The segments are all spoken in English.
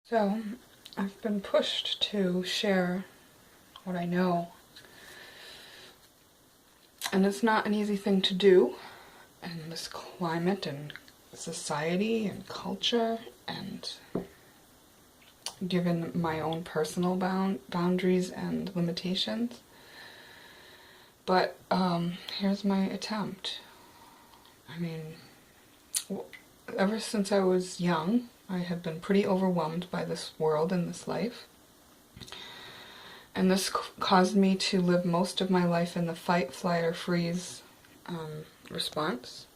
So, I've been pushed to share what I know, and it's not an easy thing to do in this climate and society and culture, and given my own personal boundaries and limitations. But here's my attempt. I mean, ever since I was young, I have been pretty overwhelmed by this world and this life. And this caused me to live most of my life in the fight, flight, or freeze response.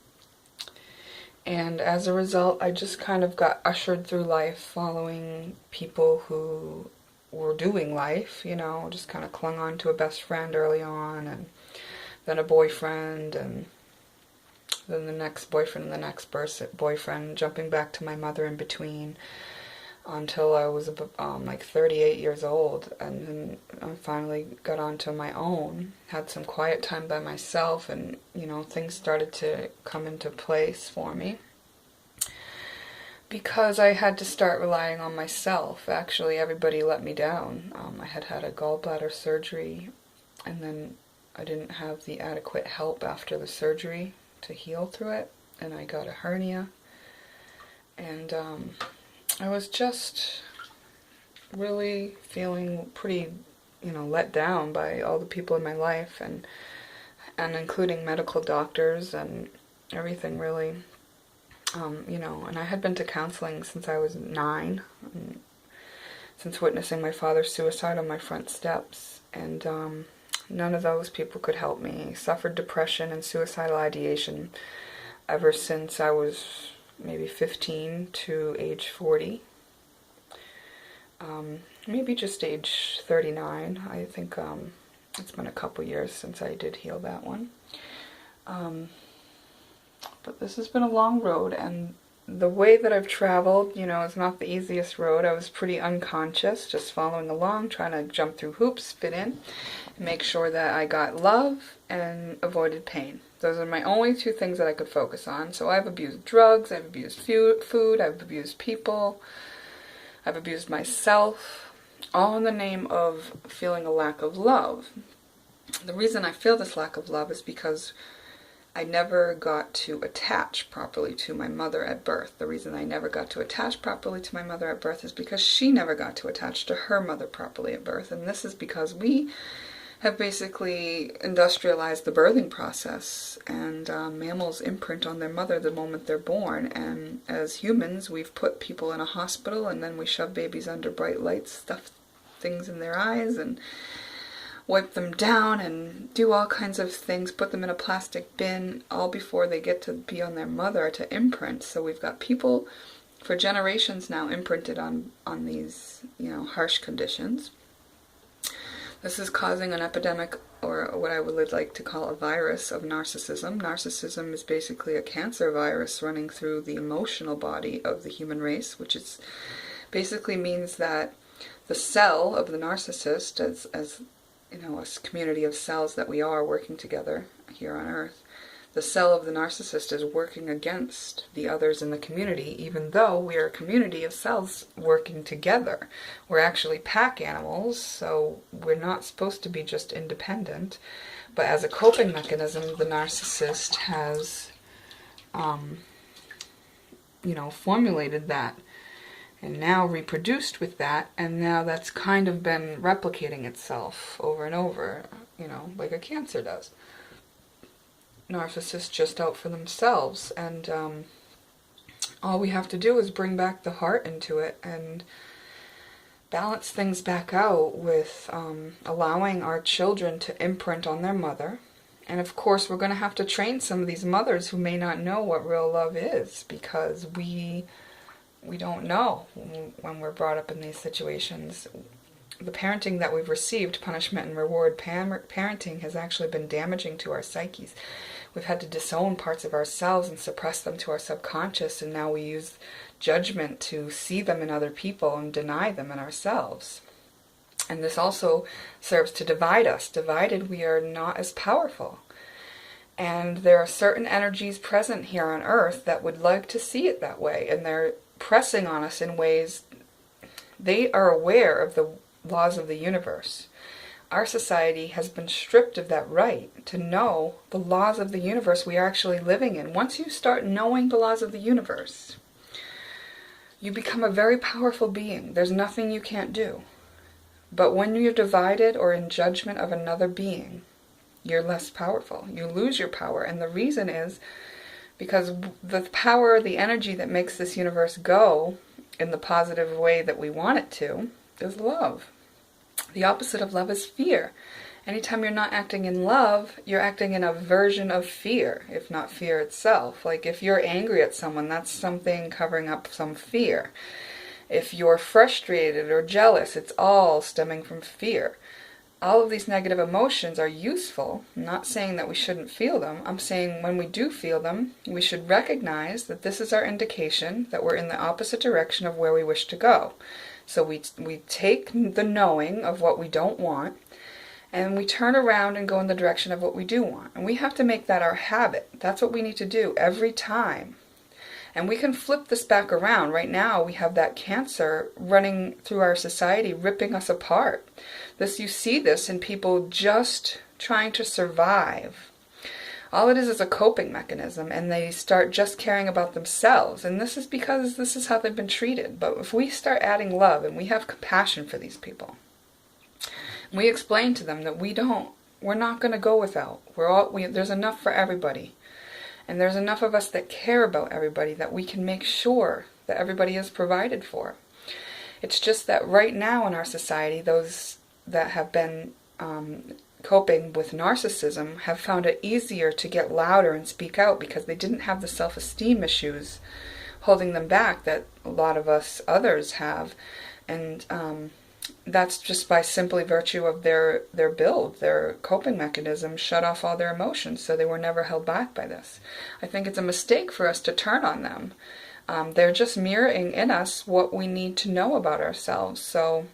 And as a result, I just kind of got ushered through life following people who were doing life, just kind of clung on to a best friend early on, and then a boyfriend, and then the next boyfriend, and the next boyfriend, jumping back to my mother in between until I was like 38 years old, and then I finally got onto my own, had some quiet time by myself, and things started to come into place for me because I had to start relying on myself. Actually, everybody let me down. I had a gallbladder surgery, and then I didn't have the adequate help after the surgery to heal through it, and I got a hernia, and I was just really feeling pretty, let down by all the people in my life, and including medical doctors and everything, really. And I had been to counseling since I was 9, since witnessing my father's suicide on my front steps, and none of those people could help me. I suffered depression and suicidal ideation ever since I was maybe 15 to age 40. Maybe just age 39. I think it's been a couple years since I did heal that one. But this has been a long road, and the way that I've traveled, is not the easiest road. I was pretty unconscious, just following along, trying to jump through hoops, fit in, and make sure that I got love and avoided pain. Those are my only two things that I could focus on. So I've abused drugs, I've abused food, I've abused people, I've abused myself, all in the name of feeling a lack of love. The reason I feel this lack of love is because I never got to attach properly to my mother at birth. The reason I never got to attach properly to my mother at birth is because she never got to attach to her mother properly at birth. And this is because we have basically industrialized the birthing process, and mammals imprint on their mother the moment they're born. And as humans, we've put people in a hospital, and then we shove babies under bright lights, stuff things in their eyes, and wipe them down and do all kinds of things, put them in a plastic bin, all before they get to be on their mother to imprint. So we've got people for generations now imprinted on these, harsh conditions. This is causing an epidemic, or what I would like to call a virus of narcissism. Narcissism is basically a cancer virus running through the emotional body of the human race, which is basically means that the cell of the narcissist, as a community of cells that we are working together here on Earth, the cell of the narcissist is working against the others in the community, even though we are a community of cells working together. We're actually pack animals, so we're not supposed to be just independent. But as a coping mechanism, the narcissist has, formulated that, and now reproduced with that, and now that's kind of been replicating itself over and over, like a cancer does. Narcissists just out for themselves, and all we have to do is bring back the heart into it and balance things back out with allowing our children to imprint on their mother. And of course, we're going to have to train some of these mothers who may not know what real love is, because we don't know when we're brought up in these situations. The parenting that we've received, punishment and reward parenting, has actually been damaging to our psyches. We've had to disown parts of ourselves and suppress them to our subconscious, and now we use judgment to see them in other people and deny them in ourselves. And this also serves to divide us. Divided, we are not as powerful. And there are certain energies present here on Earth that would like to see it that way, and they're pressing on us in ways They are aware of the laws of the universe. Our society has been stripped of that right to know the laws of the universe we are actually living in. Once you start knowing the laws of the universe, you become a very powerful being. There's nothing you can't do. But when you're divided or in judgment of another being, you're less powerful. You lose your power. And the reason is because the power, the energy that makes this universe go in the positive way that we want it to is love. The opposite of love is fear. Anytime you're not acting in love, you're acting in a version of fear, if not fear itself. Like if you're angry at someone, that's something covering up some fear. If you're frustrated or jealous, it's all stemming from fear. All of these negative emotions are useful. I'm not saying that we shouldn't feel them. I'm saying when we do feel them, we should recognize that this is our indication that we're in the opposite direction of where we wish to go. So we take the knowing of what we don't want, and we turn around and go in the direction of what we do want. And we have to make that our habit. That's what we need to do every time. And we can flip this back around. Right now we have that cancer running through our society, ripping us apart. You see this in people just trying to survive. All it is a coping mechanism, and they start just caring about themselves. And this is because this is how they've been treated. But if we start adding love and we have compassion for these people, we explain to them that we're not going to go without. There's enough for everybody. And there's enough of us that care about everybody that we can make sure that everybody is provided for. It's just that right now in our society, those that have been coping with narcissism have found it easier to get louder and speak out because they didn't have the self-esteem issues holding them back that a lot of us others have. And that's just by simply virtue of their build, their coping mechanism shut off all their emotions, so they were never held back by this. I think it's a mistake for us to turn on them. They're just mirroring in us what we need to know about ourselves. So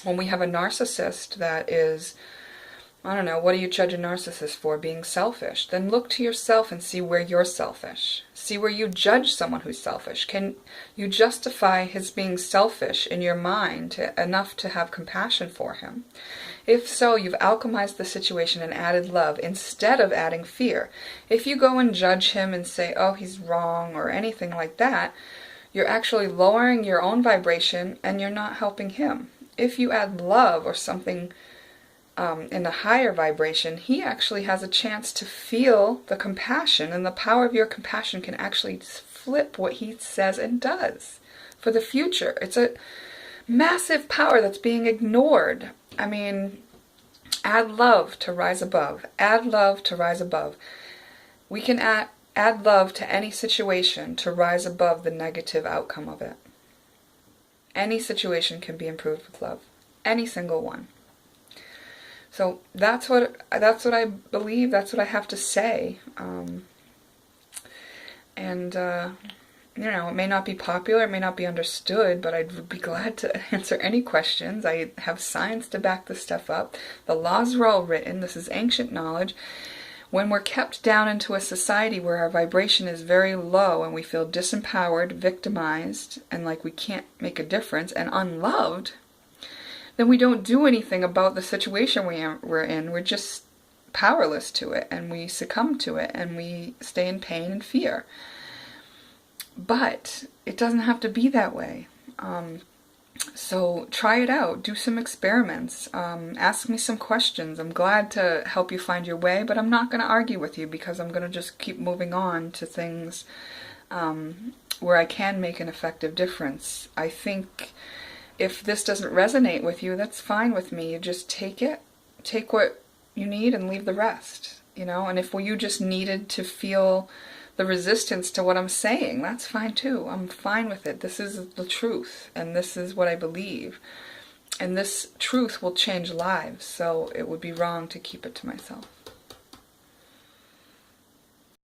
when we have a narcissist that is, I don't know, what do you judge a narcissist for? Being selfish. Then look to yourself and see where you're selfish. See where you judge someone who's selfish. Can you justify his being selfish in your mind enough to have compassion for him? If so, you've alchemized the situation and added love instead of adding fear. If you go and judge him and say, oh, he's wrong or anything like that, you're actually lowering your own vibration and you're not helping him. If you add love or something in a higher vibration, he actually has a chance to feel the compassion, and the power of your compassion can actually flip what he says and does for the future. It's a massive power that's being ignored. I mean, add love to rise above. Add love to rise above. We can add love to any situation to rise above the negative outcome of it. Any situation can be improved with love. Any single one. So that's what I believe. That's what I have to say. It may not be popular, it may not be understood, but I'd be glad to answer any questions. I have science to back this stuff up. The laws are all written. This is ancient knowledge. When we're kept down into a society where our vibration is very low and we feel disempowered, victimized, and like we can't make a difference, and unloved, then we don't do anything about the situation we're in. We're just powerless to it, and we succumb to it, and we stay in pain and fear. But it doesn't have to be that way. So try it out. Do some experiments. Ask me some questions. I'm glad to help you find your way, but I'm not going to argue with you because I'm going to just keep moving on to things where I can make an effective difference. I think if this doesn't resonate with you, that's fine with me. You just take it. Take what you need and leave the rest. And if you just needed to feel the resistance to what I'm saying, that's fine too. I'm fine with it. This is the truth, and this is what I believe. And this truth will change lives, so it would be wrong to keep it to myself.